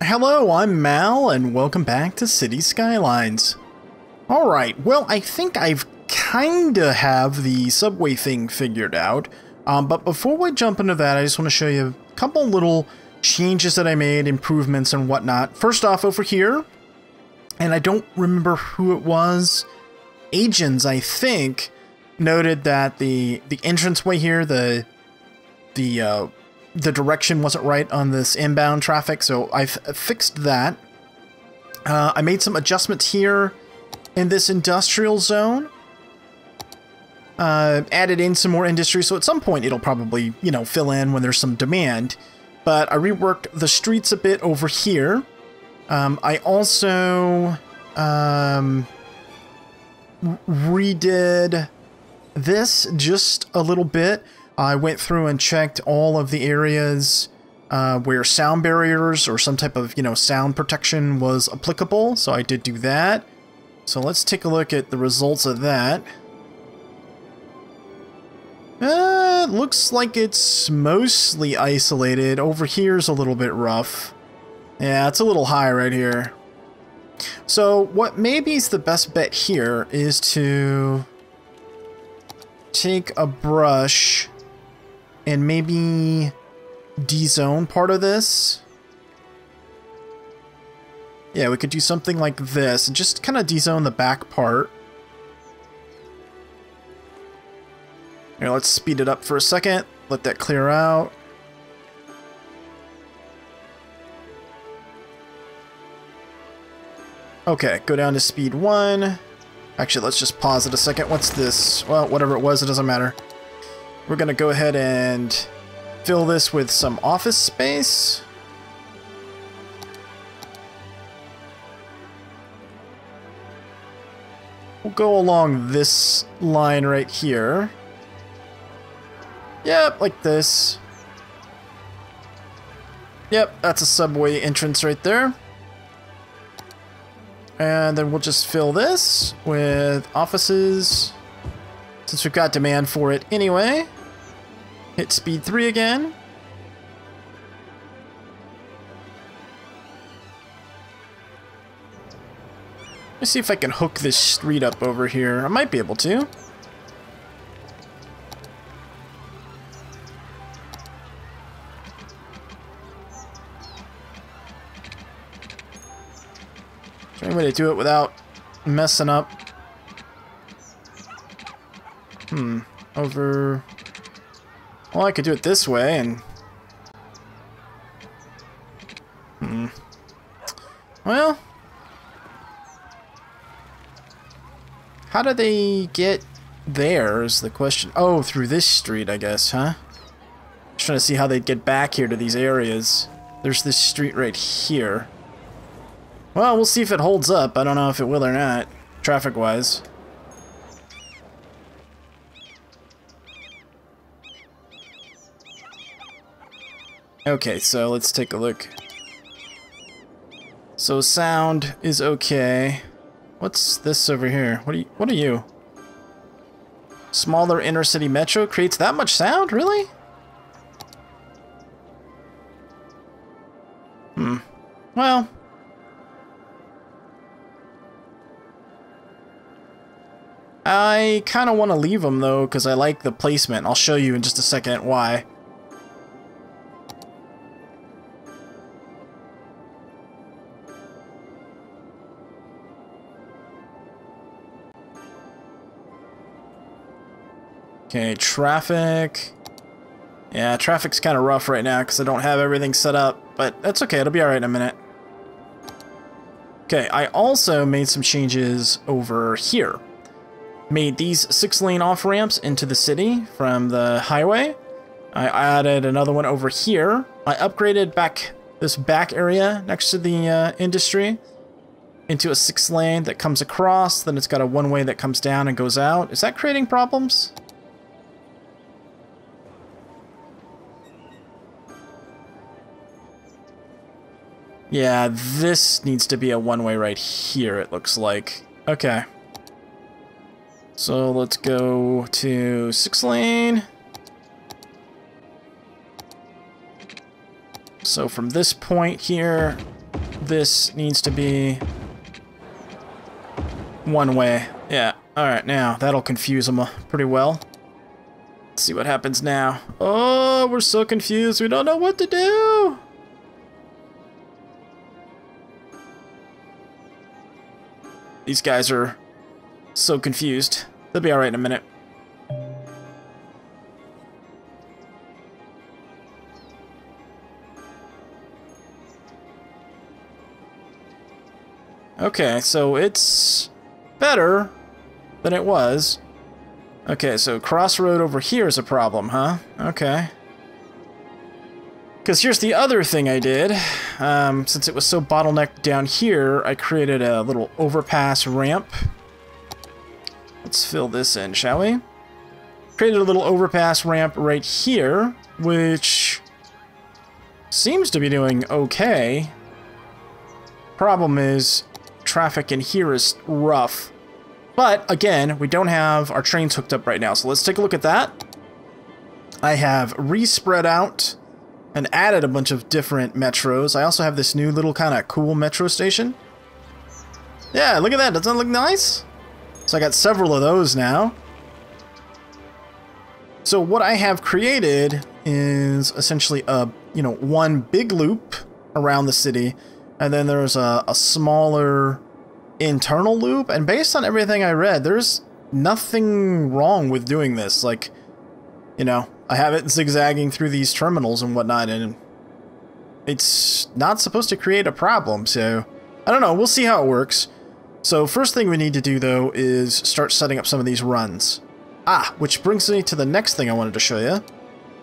Hello, I'm Mal, and welcome back to Cities Skylines. Alright, well, I think I've kinda have the subway thing figured out, but before we jump into that, I just want to show you a couple little changes that I made, improvements and whatnot. First off, over here, and I don't remember who it was, Agents, I think, noted that the entranceway here, the direction wasn't right on this inbound traffic, so I've fixed that. I made some adjustments here in this industrial zone. Added in some more industry, so at some point it'll probably, you know, fill in when there's some demand. But I reworked the streets a bit over here. I also redid this just a little bit. I went through and checked all of the areas where sound barriers or some type of, you know, sound protection was applicable. So I did do that. So let's take a look at the results of that. It looks like it's mostly isolated. Over here's a little bit rough. Yeah, it's a little high right here. So what maybe is the best bet here is to take a brush and maybe de-zone part of this. Yeah, we could do something like this and just kind of de-zone the back part. Here, let's speed it up for a second. Let that clear out. Okay, go down to speed 1. Actually, let's just pause it a second. What's this? Well, whatever it was, it doesn't matter. We're going to go ahead and fill this with some office space. We'll go along this line right here. Yep, like this. Yep, that's a subway entrance right there. And then we'll just fill this with offices, since we've got demand for it anyway. Hit speed 3 again. Let's see if I can hook this street up over here. I might be able to. Is there any way to do it without messing up? Over... Well, I could do it this way, and... Well... How do they get there is the question. Oh, through this street, I guess, huh? Just trying to see how they'd get back here to these areas. There's this street right here. Well, we'll see if it holds up. I don't know if it will or not, traffic-wise. Okay, so let's take a look. So sound is okay. What's this over here? What are you? Smaller inner city metro creates that much sound? Really? Well. I kind of want to leave them though, because I like the placement. I'll show you in just a second why. Okay, traffic. Yeah, traffic's kind of rough right now because I don't have everything set up, but that's okay, it'll be alright in a minute. Okay, I also made some changes over here. Made these 6-lane off-ramps into the city from the highway. I added another one over here. I upgraded this back area next to the industry into a 6-lane that comes across, then it's got a 1-way that comes down and goes out. Is that creating problems? Yeah, this needs to be a 1-way right here, it looks like. Okay. So let's go to 6-lane. So from this point here, this needs to be one way. Yeah, alright, now that'll confuse them pretty well. Let's see what happens now. Oh, we're so confused, we don't know what to do! These guys are so confused. They'll be alright in a minute. Okay, so it's better than it was. Okay, so crossroad over here is a problem, huh? Okay. Because here's the other thing I did. Since it was so bottlenecked down here, I created a little overpass ramp. Let's fill this in, shall we? Created a little overpass ramp right here, which seems to be doing okay. Problem is, traffic in here is rough. But, again, we don't have our trains hooked up right now, so let's take a look at that. I have re-spread out and added a bunch of different metros. I also have this new little kind of cool metro station. Yeah, look at that. Doesn't that look nice? So I got several of those now. So what I have created is essentially a, one big loop around the city, and then there's a smaller internal loop, and based on everything I read, there's nothing wrong with doing this. Like, I have it zigzagging through these terminals and whatnot, and it's not supposed to create a problem, so I don't know, we'll see how it works. So first thing we need to do, though, is start setting up some of these runs. Which brings me to the next thing I wanted to show you.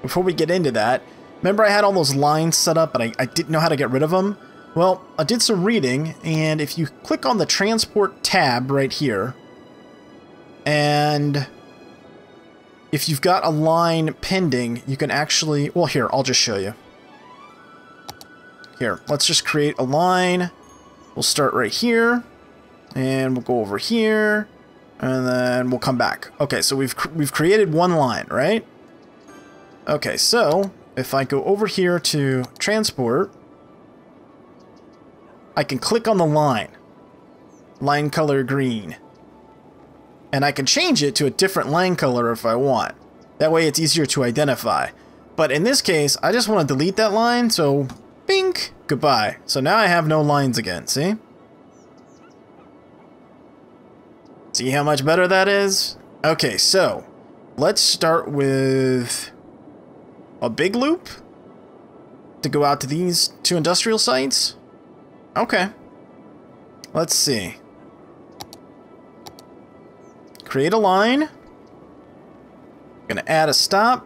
Before we get into that, remember I had all those lines set up, and I didn't know how to get rid of them? Well, I did some reading, and if you click on the transport tab right here, and if you've got a line pending, you can actually, well, here, I'll just show you. Here, let's just create a line. We'll start right here, and we'll go over here, and then we'll come back. Okay, so we've created one line, right? Okay, so if I go over here to transport, I can click on the line color green, and I can change it to a different line color if I want. That way it's easier to identify. But in this case, I just want to delete that line, so bink, goodbye. So now I have no lines again, see? See how much better that is? Okay, so let's start with a big loop to go out to these two industrial sites. Okay. Let's see. Create a line. Gonna add a stop.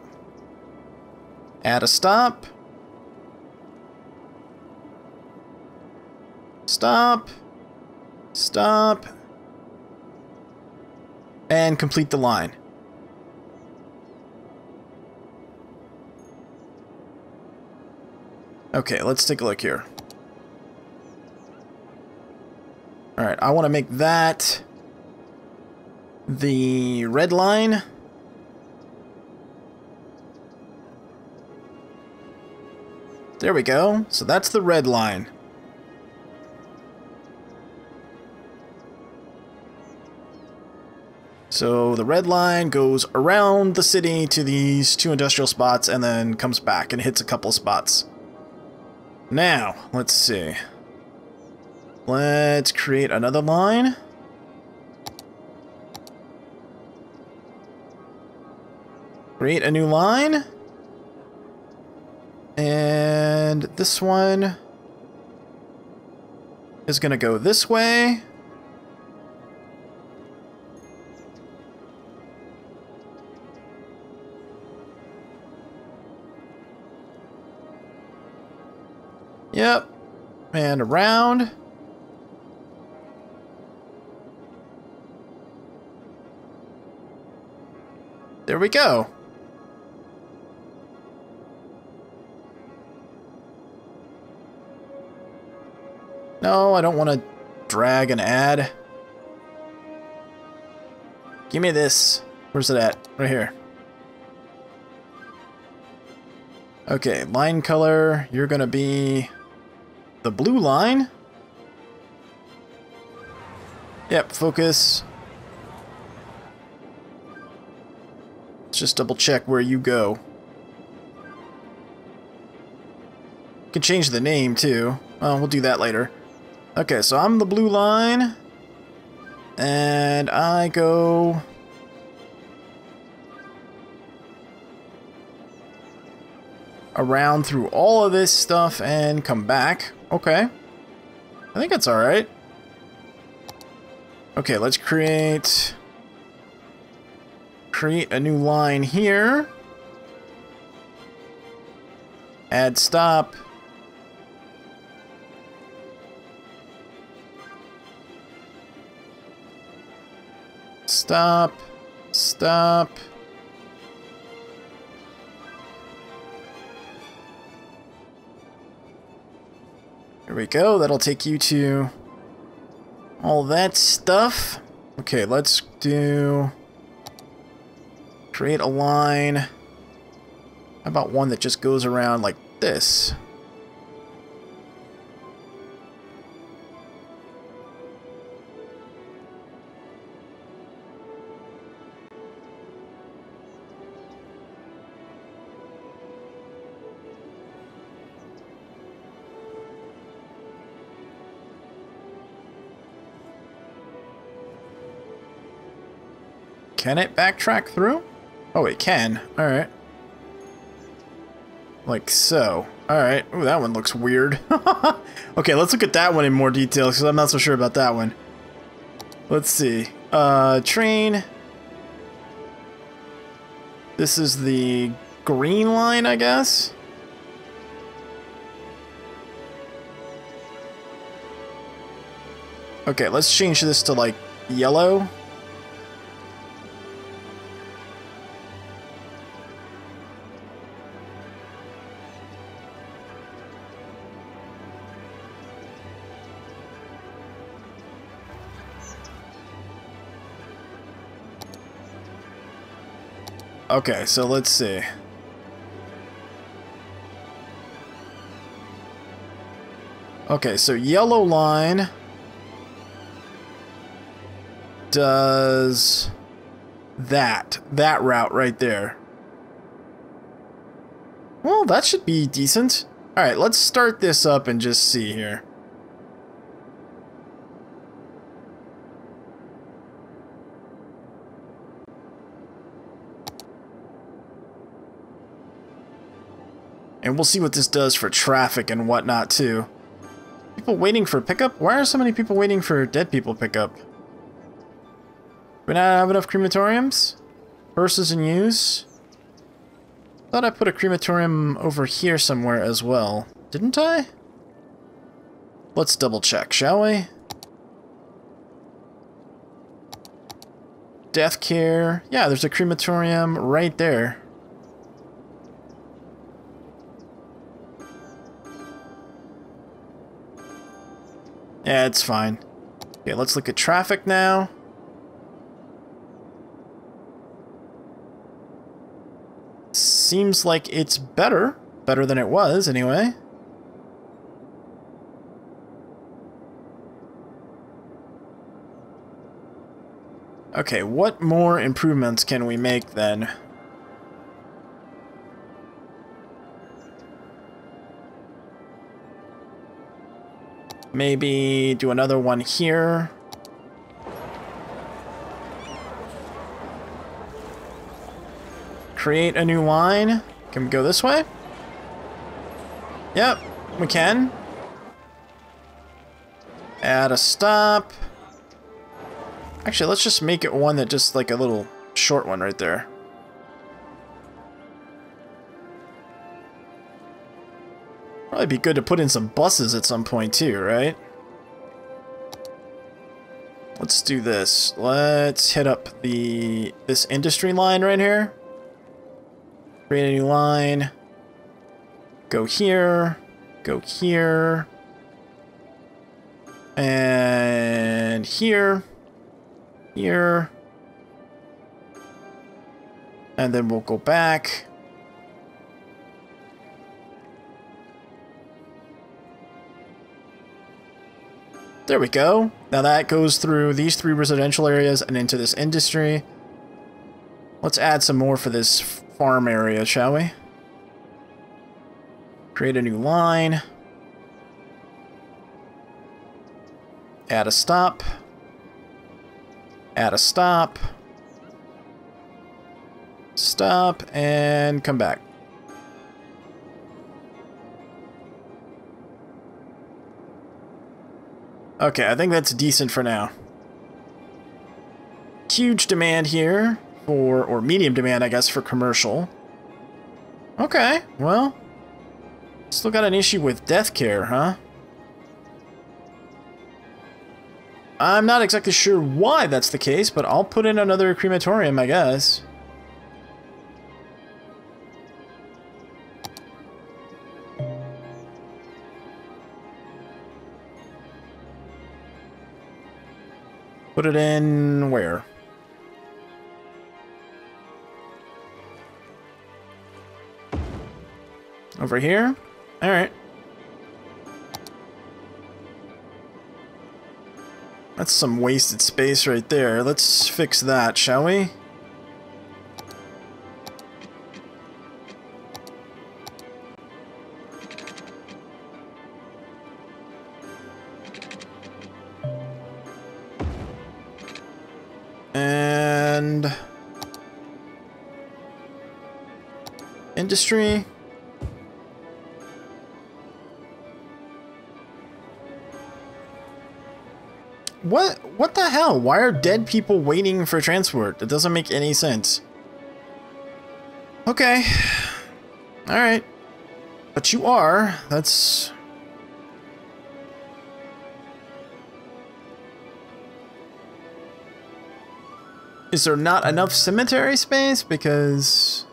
Add a stop. Stop. Stop. And complete the line. Okay, let's take a look here. Alright, I want to make that the red line. There we go. So that's the red line. So the red line goes around the city to these two industrial spots and then comes back and hits a couple spots. Now, let's see. Let's create another line. Create a new line. And this one is going to go this way. Yep. And around. There we go. No, I don't want to drag and add. Give me this. Where's it at? Right here. Okay, line color, you're gonna be the blue line. Yep, focus. Let's just double check where you go. You can change the name too. Oh, we'll do that later. Okay, so I'm the blue line. And I go... around through all of this stuff and come back. Okay. I think that's alright. Okay, let's create a new line here. Add stop. Stop. Stop. Here we go. That'll take you to all that stuff. Okay, let's do... create a line. How about one that just goes around like this? Can it backtrack through? Oh, it can. Alright. Like so. Alright. Ooh, that one looks weird. Okay, let's look at that one in more detail, because I'm not so sure about that one. Let's see. Train. This is the green line, I guess? Okay, let's change this to, like, yellow. Okay, so let's see. Okay, so yellow line does that route right there. Well, that should be decent. All right, let's start this up and just see here. And we'll see what this does for traffic and whatnot, too. People waiting for pickup? Why are so many people waiting for dead people pickup? We not have enough crematoriums? Hearses in use? Thought I put a crematorium over here somewhere as well. Didn't I? Let's double check, shall we? Death care. Yeah, there's a crematorium right there. Yeah, it's fine. Okay, let's look at traffic now. Seems like it's better. Better than it was, anyway. Okay, what more improvements can we make then? Maybe do another one here. Create a new line. Can we go this way? Yep, we can. Add a stop. Actually, let's just make it one that just like a little short one right there. Probably be good to put in some buses at some point too, right? Let's do this. Let's hit up this industry line right here. Create a new line. Go here. Go here. And here. Here. And then we'll go back. There we go. Now that goes through these 3 residential areas and into this industry. Let's add some more for this farm area, shall we? Create a new line. Add a stop. Add a stop. Stop and come back. Okay, I think that's decent for now. Huge demand here for, or medium demand, I guess, for commercial. Okay, well, still got an issue with death care, huh? I'm not exactly sure why that's the case, but I'll put in another crematorium, I guess. Put it in where? Over here? Alright. That's some wasted space right there. Let's fix that, shall we? And industry. What the hell? Why are dead people waiting for transport? That doesn't make any sense. Okay. Alright. But you are. That's... Is there not enough cemetery space? Because...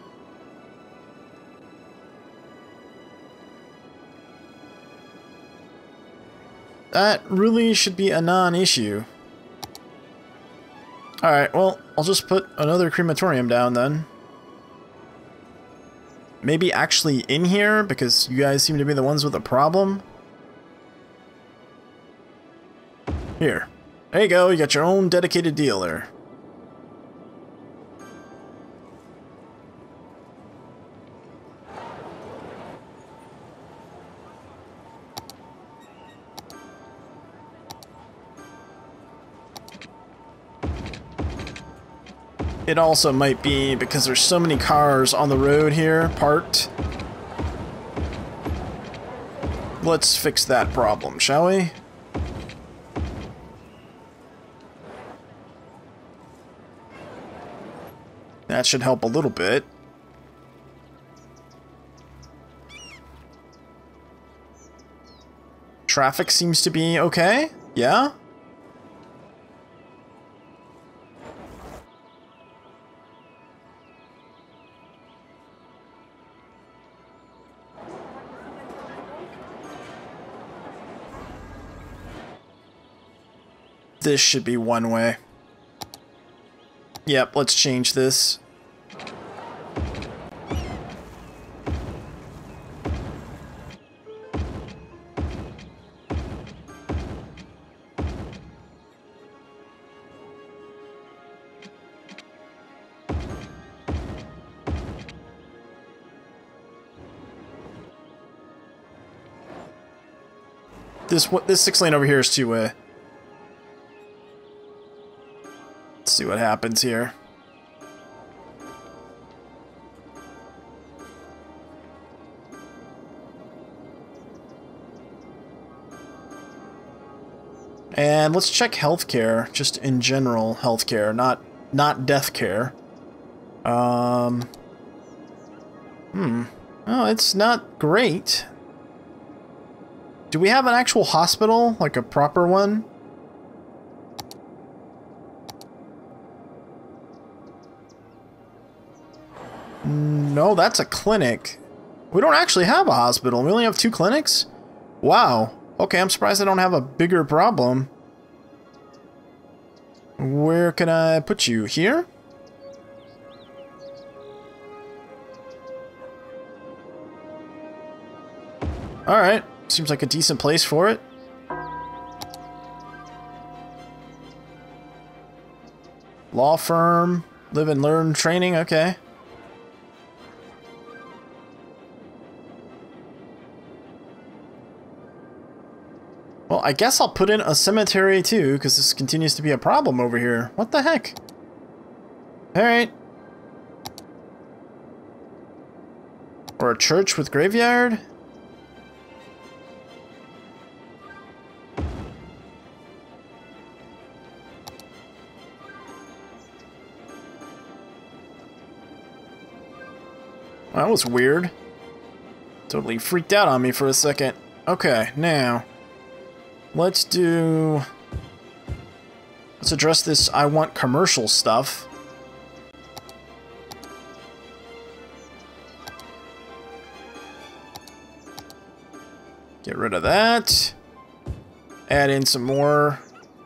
that really should be a non-issue. Alright, well, I'll just put another crematorium down then. Maybe actually in here, because you guys seem to be the ones with a problem. Here. There you go, you got your own dedicated deal there. It also might be because there's so many cars on the road here, parked. Let's fix that problem, shall we? That should help a little bit. Traffic seems to be okay, yeah? This should be one way. Yep, let's change this. This 6 lane over here is two-way. Let's see what happens here. And let's check healthcare, just in general healthcare, not death care. Oh, it's not great. Do we have an actual hospital, like a proper one? No, that's a clinic. We don't actually have a hospital. We only have 2 clinics? Wow. Okay, I'm surprised I don't have a bigger problem. Where can I put you? Here? Alright. Seems like a decent place for it. Law firm, live and learn training, okay. Well, I guess I'll put in a cemetery too, because this continues to be a problem over here. What the heck? Alright. Or a church with graveyard? That was weird. Totally freaked out on me for a second. Okay, now let's address this I want commercial stuff. Get rid of that. Add in some more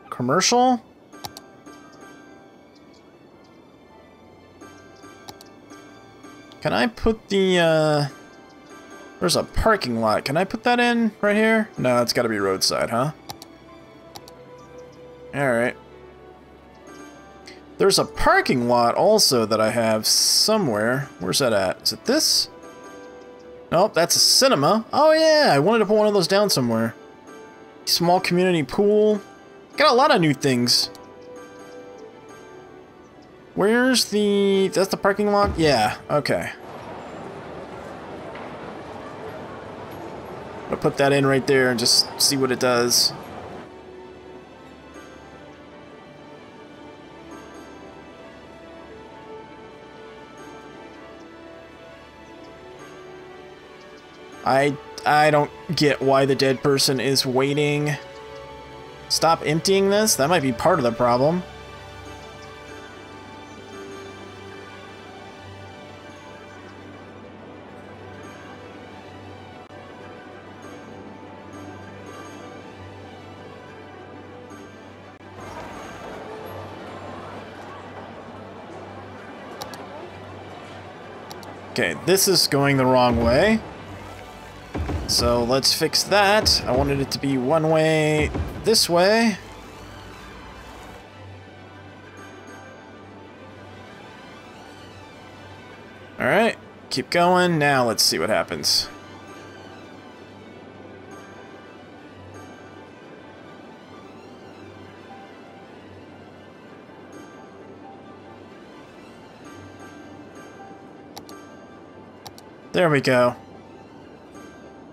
commercial. Can I put the, there's a parking lot. Can I put that in right here? No, it's gotta be roadside, huh? Alright. There's a parking lot also that I have somewhere. Where's that at? Is it this? Nope, that's a cinema. Oh yeah, I wanted to put one of those down somewhere. Small community pool. Got a lot of new things. Where's the... that's the parking lot? Yeah, okay. I'll put that in right there and just see what it does. I don't get why the dead person is waiting. Stop emptying this? That might be part of the problem. Okay, this is going the wrong way. So let's fix that. I wanted it to be one way this way. Alright, keep going. Now let's see what happens. There we go.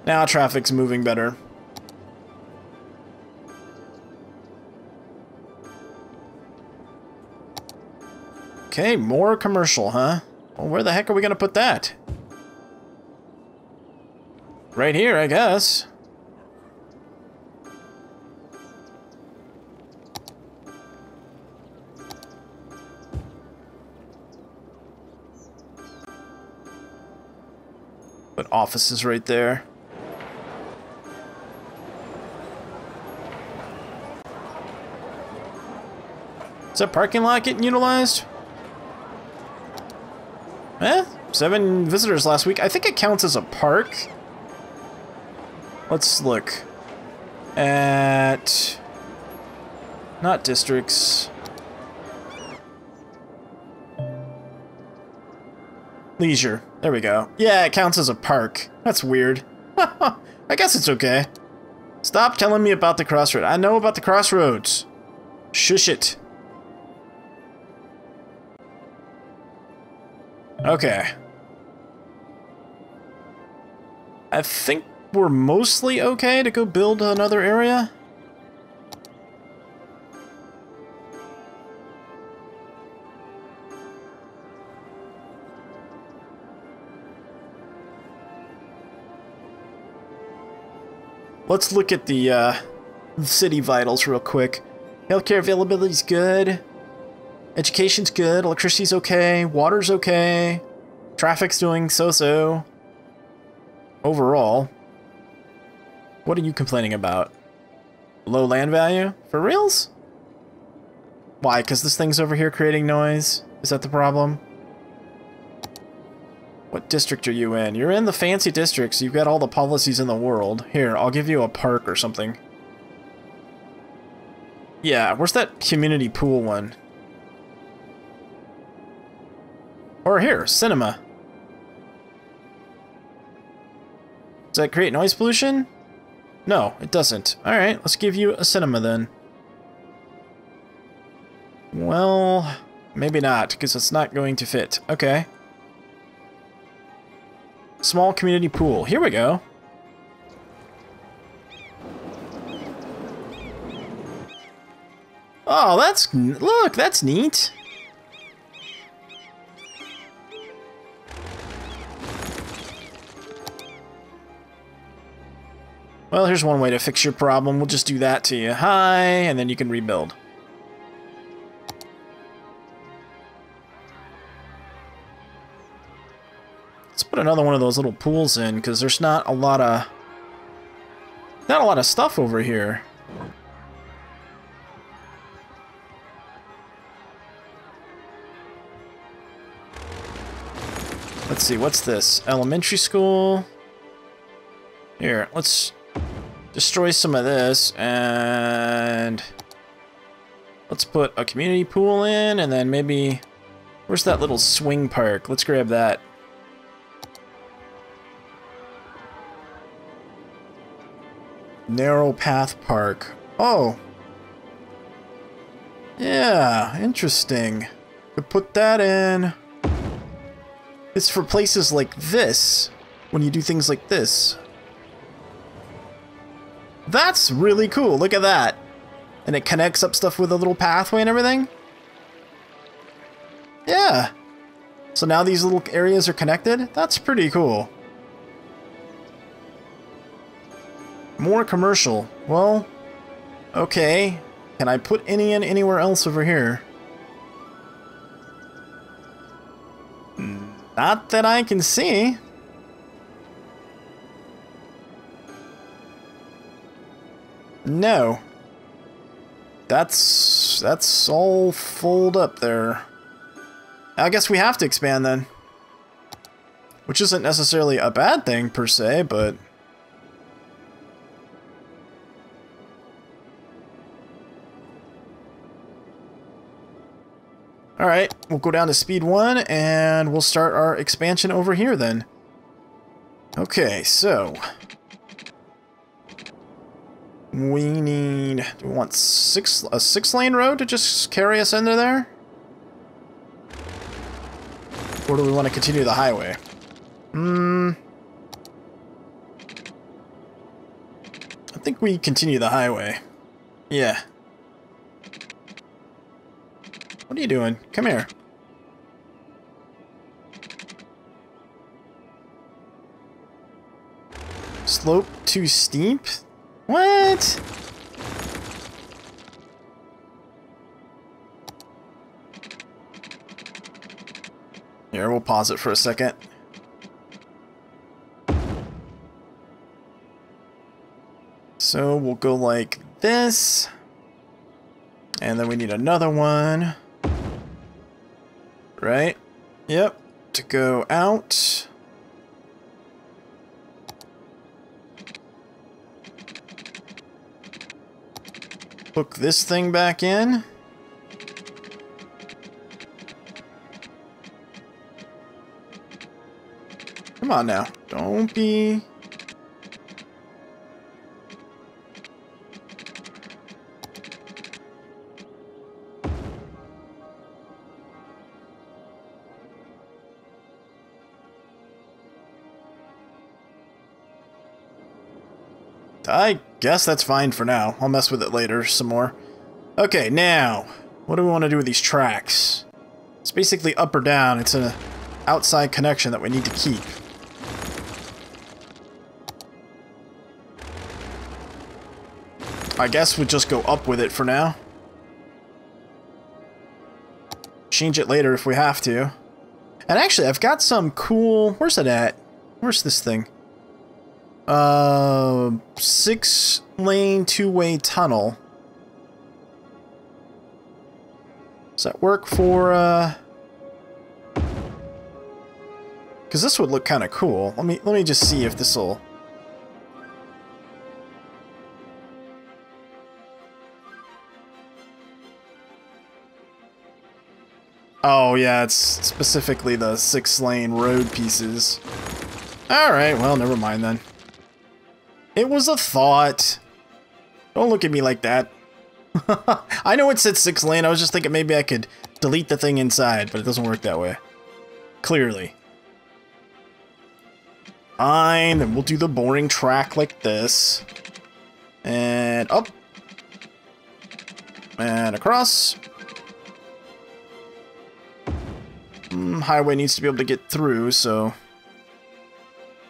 Now traffic's moving better. Okay, more commercial, huh? Well, where the heck are we gonna put that? Right here, I guess. Put offices right there. Is that parking lot getting utilized? Eh? 7 visitors last week. I think it counts as a park. Let's look at... not districts. Leisure. There we go. Yeah, it counts as a park. That's weird. I guess it's okay. Stop telling me about the crossroad. I know about the crossroads. Shush it. Okay. I think we're mostly okay to go build another area. Let's look at the city vitals real quick. Healthcare availability's good. Education's good. Electricity's okay. Water's okay. Traffic's doing so-so. Overall. What are you complaining about? Low land value? For reals? Why? Because this thing's over here creating noise? Is that the problem? What district are you in? You're in the fancy districts. You've got all the policies in the world. Here, I'll give you a park or something. Yeah, where's that community pool one? Or here, cinema. Does that create noise pollution? No, it doesn't. Alright, let's give you a cinema then. Well, maybe not, because it's not going to fit. Okay. Small community pool. Here we go. Oh, that's... Look, that's neat. Well, here's one way to fix your problem. We'll just do that to you. Hi, and then you can rebuild. Let's put another one of those little pools in, because there's not a lot of stuff over here. Let's see, what's this? Elementary school. Here, let's destroy some of this, and let's put a community pool in, and then maybe... Where's that little swing park? Let's grab that. Narrow Path Park. Oh. Yeah, interesting. Could put that in. It's for places like this, when you do things like this. That's really cool, look at that. And it connects up stuff with a little pathway and everything. Yeah. So now these little areas are connected? That's pretty cool. More commercial. Well, okay. Can I put any in anywhere else over here? Not that I can see. No. That's all full up there. I guess we have to expand then. Which isn't necessarily a bad thing per se, but... Alright, we'll go down to speed 1 and we'll start our expansion over here then. Okay, so... we need... do we want a 6-lane road to just carry us into there? Or do we want to continue the highway? I think we continue the highway. Yeah. What are you doing? Come here. Slope too steep? What? Here, we'll pause it for a second. So we'll go like this. And then we need another one. Right? Yep. To go out. Hook this thing back in. Come on now. Don't be... I guess that's fine for now. I'll mess with it later some more. Okay, now, what do we want to do with these tracks? It's basically up or down. It's an outside connection that we need to keep. I guess we'll just go up with it for now. Change it later if we have to. And actually, I've got some cool... Where's it at? Where's this thing? 6-lane two-way tunnel. Does that work for, because this would look kind of cool. Let me just see if this'll... Oh, yeah, it's specifically the 6-lane road pieces. Alright, well, never mind then. It was a thought. Don't look at me like that. I know it said 6-lane, I was just thinking maybe I could delete the thing inside, but it doesn't work that way. Clearly. Fine, then we'll do the boring track like this. And up. And across. Highway needs to be able to get through, so...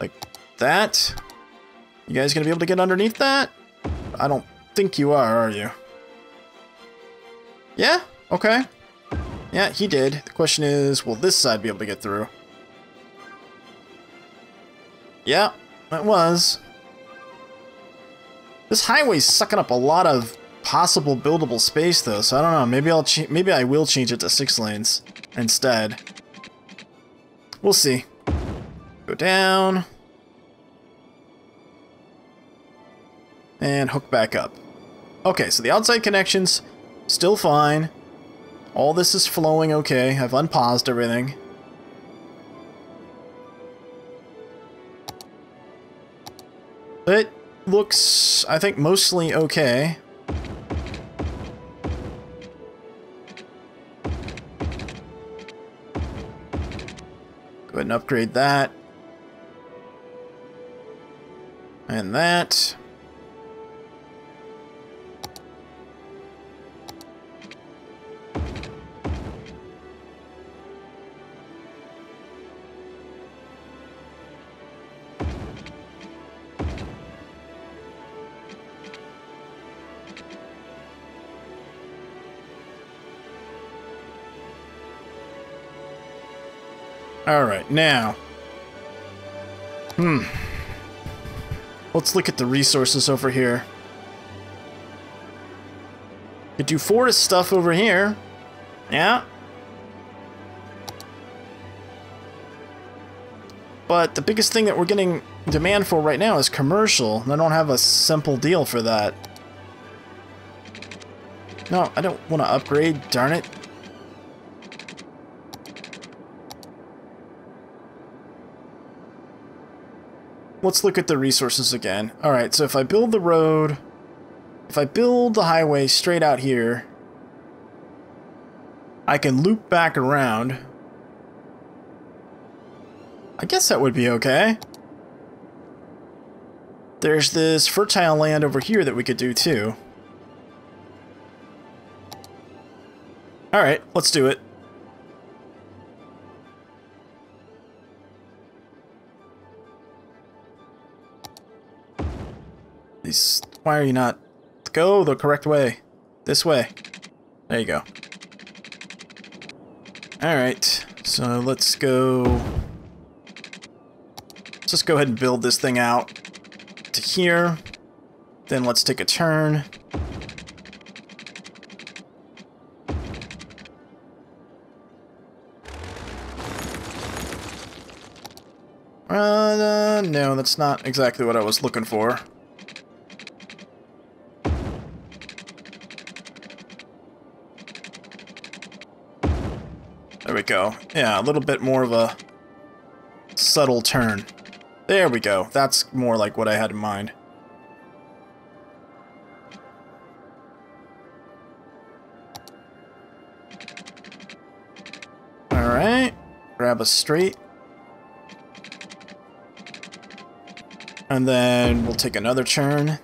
like that. You guys gonna be able to get underneath that? I don't think you are you? Yeah? Okay. Yeah, he did. The question is, will this side be able to get through? Yeah, it was. This highway's sucking up a lot of possible buildable space, though, so I don't know. Maybe I will change it to 6 lanes instead. We'll see. Go down. And hook back up. Okay, so the outside connection's still fine. All this is flowing okay. I've unpaused everything. It looks, I think, mostly okay. Go ahead and upgrade that. And that. Alright, now. Let's look at the resources over here. Could do forest stuff over here. Yeah. But the biggest thing that we're getting demand for right now is commercial, and I don't have a simple deal for that. No, I don't want to upgrade, darn it. Let's look at the resources again. Alright, so if I build the road, if I build the highway straight out here, I can loop back around. I guess that would be okay. There's this fertile land over here that we could do too. Alright, let's do it. Why are you not... Go the correct way. This way. There you go. Alright, so let's go... Let's just go ahead and build this thing out to here. Then let's take a turn. No, that's not exactly what I was looking for. There we go. Yeah, a little bit more of a subtle turn. There we go. That's more like what I had in mind. Alright. Grab a straight. And then we'll take another turn.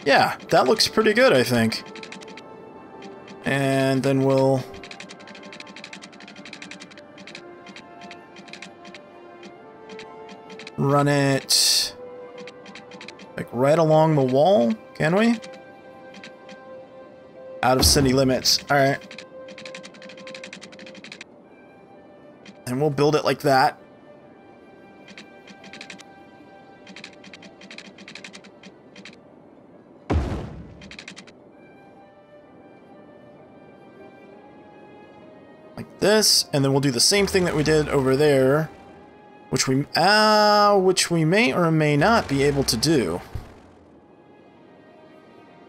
Yeah, that looks pretty good, I think. And then we'll... run it... like right along the wall, can we? Out of city limits. Alright. And we'll build it like that. Like this, and then we'll do the same thing that we did over there. which we may or may not be able to do.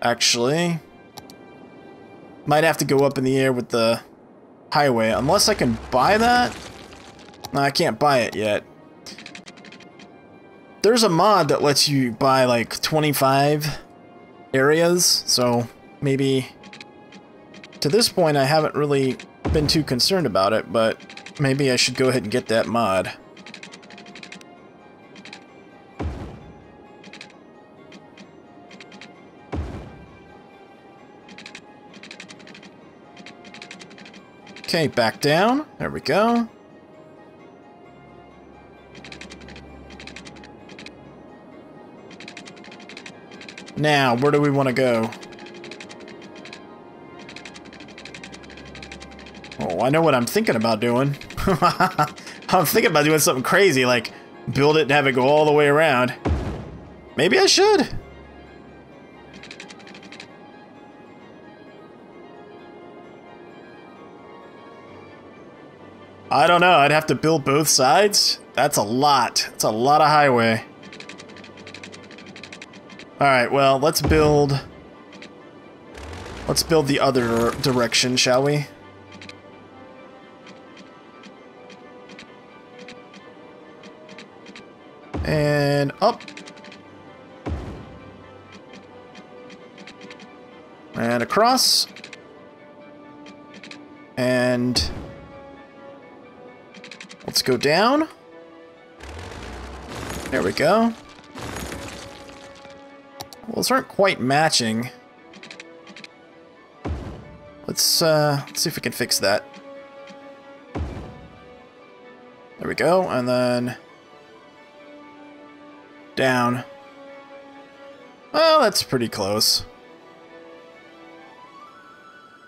Actually, might have to go up in the air with the highway, unless I can buy that. No, I can't buy it yet. There's a mod that lets you buy like 25 areas, so maybe to this point I haven't really been too concerned about it, but maybe I should go ahead and get that mod. Okay, back down. There we go. Now, where do we want to go? Oh, I know what I'm thinking about doing. I'm thinking about doing something crazy, like build it and have it go all the way around. Maybe I should. I don't know. I'd have to build both sides. That's a lot. That's a lot of highway. Alright, well, let's build the other direction, shall we? And up. And across. And let's go down. There we go. Well, those aren't quite matching. Let's see if we can fix that. There we go, and then down. Well, that's pretty close.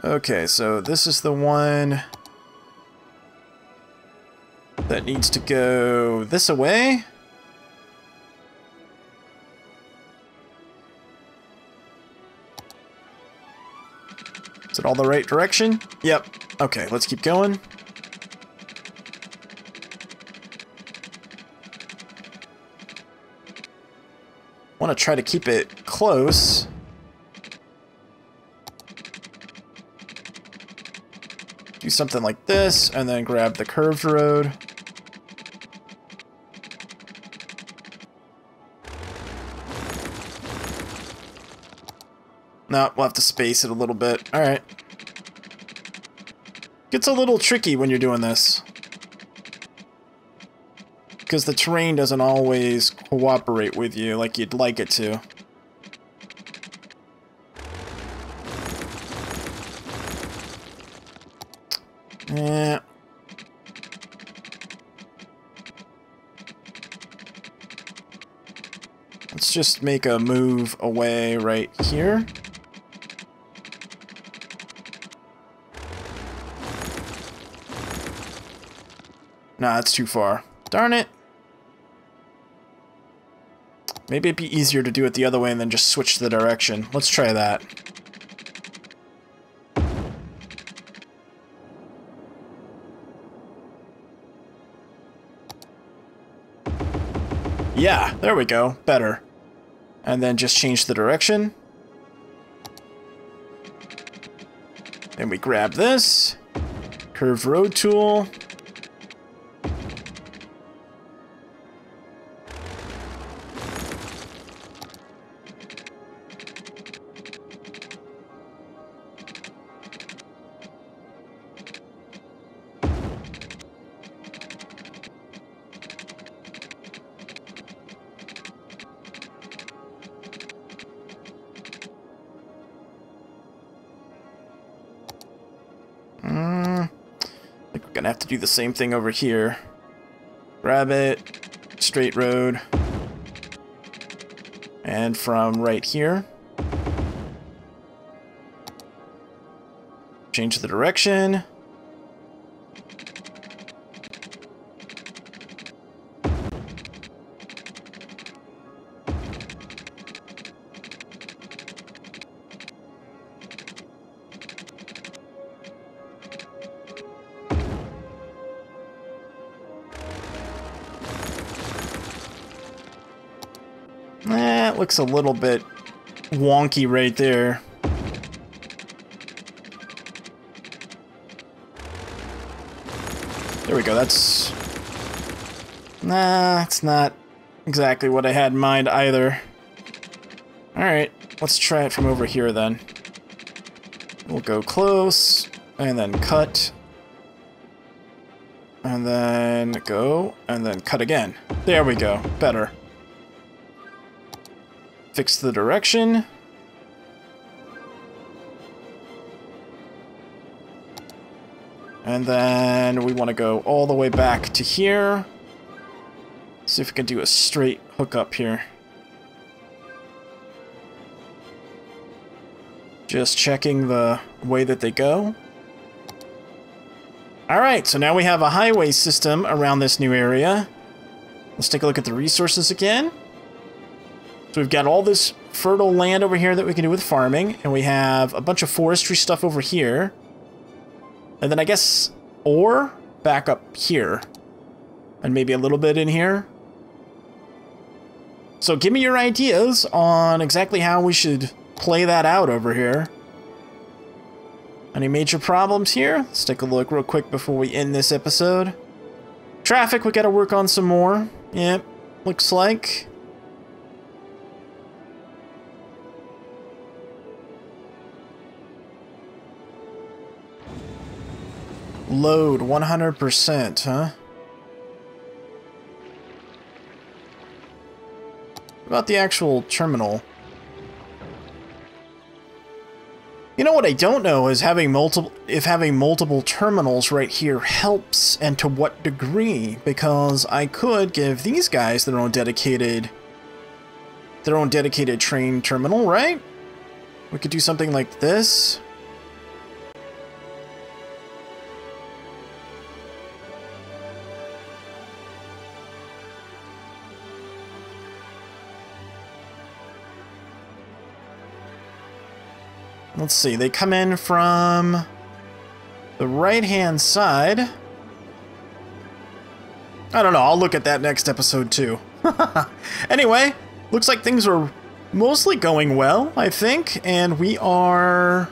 Okay, so this is the one that needs to go this away. Is it all the right direction? Yep. Okay, let's keep going. Want to try to keep it close. Do something like this, and then grab the curved road. No, we'll have to space it a little bit. Alright. Gets a little tricky when you're doing this, because the terrain doesn't always cooperate with you like you'd like it to. Yeah. Let's just make a move away right here. Nah, that's too far. Darn it. Maybe it'd be easier to do it the other way and then just switch the direction. Let's try that. Yeah, there we go. Better. And then just change the direction. Then we grab this. Curve road tool. Gonna have to do the same thing over here. Grab it, straight road, and from right here, change the direction. That looks a little bit wonky right there. There we go, that's... Nah, it's not exactly what I had in mind either. Alright, let's try it from over here then. We'll go close, and then cut. And then go, and then cut again. There we go, better. Fix the direction. And then we want to go all the way back to here. See if we can do a straight hookup here. Just checking the way that they go. Alright, so now we have a highway system around this new area. Let's take a look at the resources again. So we've got all this fertile land over here that we can do with farming, and we have a bunch of forestry stuff over here. And then I guess ore back up here. And maybe a little bit in here. So give me your ideas on exactly how we should play that out over here. Any major problems here? Let's take a look real quick before we end this episode. Traffic, we gotta work on some more. Yep, looks like. Load 100%, huh? What about the actual terminal? You know what I don't know is if having multiple terminals right here helps, and to what degree, because I could give these guys their own dedicated train terminal, right? We could do something like this. Let's see, they come in from the right-hand side. I don't know, I'll look at that next episode too. Anyway, looks like things are mostly going well, I think, and we are...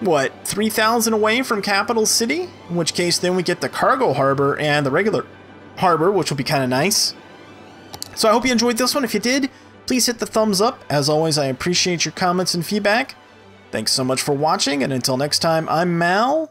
what, 3,000 away from Capital City? In which case then we get the cargo harbor and the regular harbor, which will be kind of nice. So I hope you enjoyed this one. If you did, please hit the thumbs up. As always, I appreciate your comments and feedback. Thanks so much for watching, and until next time, I'm Mal.